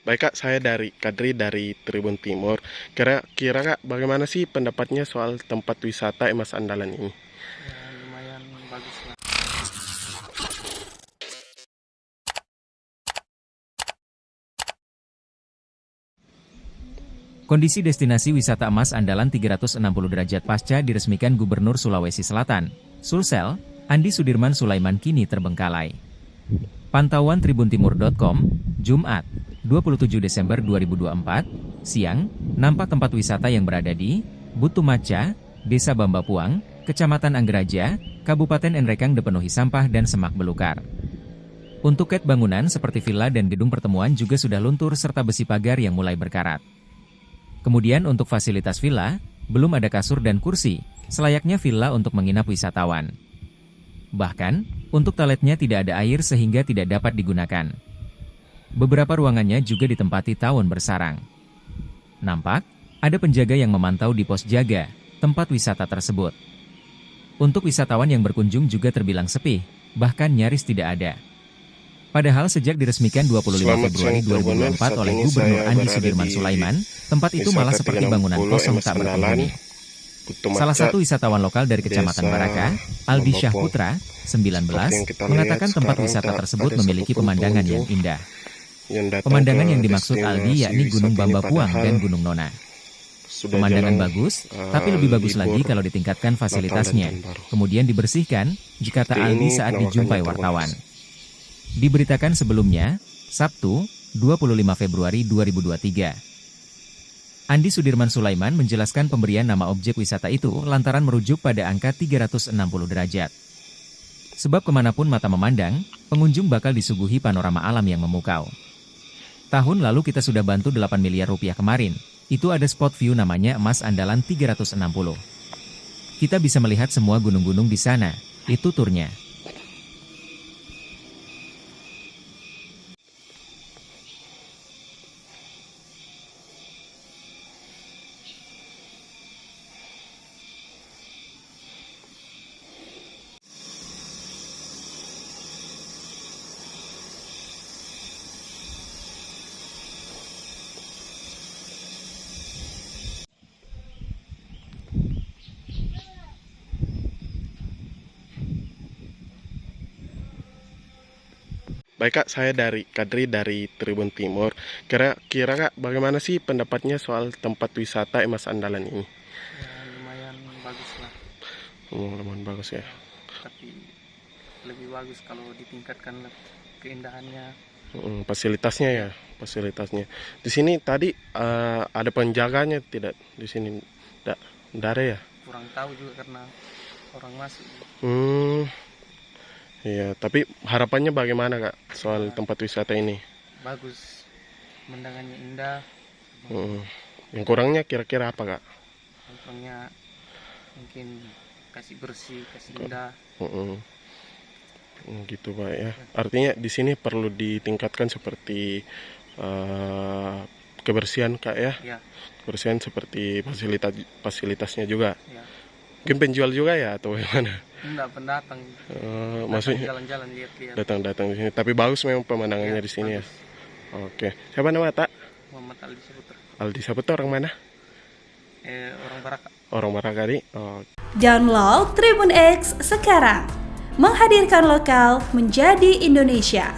Baik Kak, saya dari Kadri dari Tribun Timur. Kira-kira Kak, bagaimana sih pendapatnya soal tempat wisata Emas Andalan ini? Ya, lumayan bagus lah. Kondisi destinasi wisata emas andalan 360 derajat pasca diresmikan Gubernur Sulawesi Selatan, Sulsel, Andi Sudirman Sulaiman kini terbengkalai. Pantauan tribuntimur.com, Jumat, 27 Desember 2024, siang, nampak tempat wisata yang berada di Butumaca, Desa Bambapuang, Kecamatan Anggeraja, Kabupaten Enrekang dipenuhi sampah dan semak belukar. Untuk ket bangunan seperti villa dan gedung pertemuan juga sudah luntur serta besi pagar yang mulai berkarat. Kemudian untuk fasilitas villa, belum ada kasur dan kursi, selayaknya villa untuk menginap wisatawan. Bahkan, untuk toiletnya tidak ada air sehingga tidak dapat digunakan. Beberapa ruangannya juga ditempati tawon bersarang. Nampak, ada penjaga yang memantau di pos jaga, tempat wisata tersebut. Untuk wisatawan yang berkunjung juga terbilang sepi, bahkan nyaris tidak ada. Padahal sejak diresmikan 25 Februari 2024 oleh Gubernur Andi Sudirman Sulaiman, tempat itu malah seperti bangunan kosong tak berpenghuni. Salah satu wisatawan lokal dari Kecamatan Baraka, Aldi Syahputra, 19, mengatakan tempat wisata tersebut memiliki pemandangan yang indah. Pemandangan yang dimaksud Aldi yakni Gunung Bambapuang dan Gunung Nona. Pemandangan bagus, tapi lebih bagus lagi kalau ditingkatkan fasilitasnya, kemudian dibersihkan, kata Aldi saat dijumpai wartawan. Diberitakan sebelumnya, Sabtu, 25 Februari 2023. Andi Sudirman Sulaiman menjelaskan pemberian nama objek wisata itu lantaran merujuk pada angka 360 derajat. Sebab kemanapun mata memandang, pengunjung bakal disuguhi panorama alam yang memukau. Tahun lalu kita sudah bantu 8 miliar rupiah kemarin, itu ada spot view namanya Emas Andalan 360. Kita bisa melihat semua gunung-gunung di sana, itu turnya. Baik Kak, saya dari Kadri dari Tribun Timur. Kira-kira Kak, bagaimana sih pendapatnya soal tempat wisata Emas Andalan ini? Ya, lumayan bagus lah. Lumayan bagus ya. Tapi lebih bagus kalau ditingkatkan keindahannya. Fasilitasnya ya, fasilitasnya. Di sini tadi ada penjaganya tidak? Di sini tidak ada ya? Kurang tahu juga karena orang masuk. Iya, tapi harapannya bagaimana Kak soal tempat wisata ini? Bagus, pemandangannya indah. Yang kurangnya kira-kira apa Kak? Contohnya mungkin kasih bersih, kasih indah. Gitu Pak ya. Artinya di sini perlu ditingkatkan seperti kebersihan Kak ya. Ya, Kebersihan seperti fasilitasnya juga. ya. Mungkin penjual juga ya atau bagaimana? Enggak pendatang. Maksudnya Jalan-jalan lihat-lihat. datang-datang di sini. Tapi bagus memang pemandangannya Ya, di sini ya. bagus. Oke. Siapa nama Tak? Muhammad Aldi Syahputra. Aldi Saputra orang mana? Orang Baraka. Orang Marakari. Oh. Download Tribun X sekarang. Menghadirkan lokal menjadi Indonesia.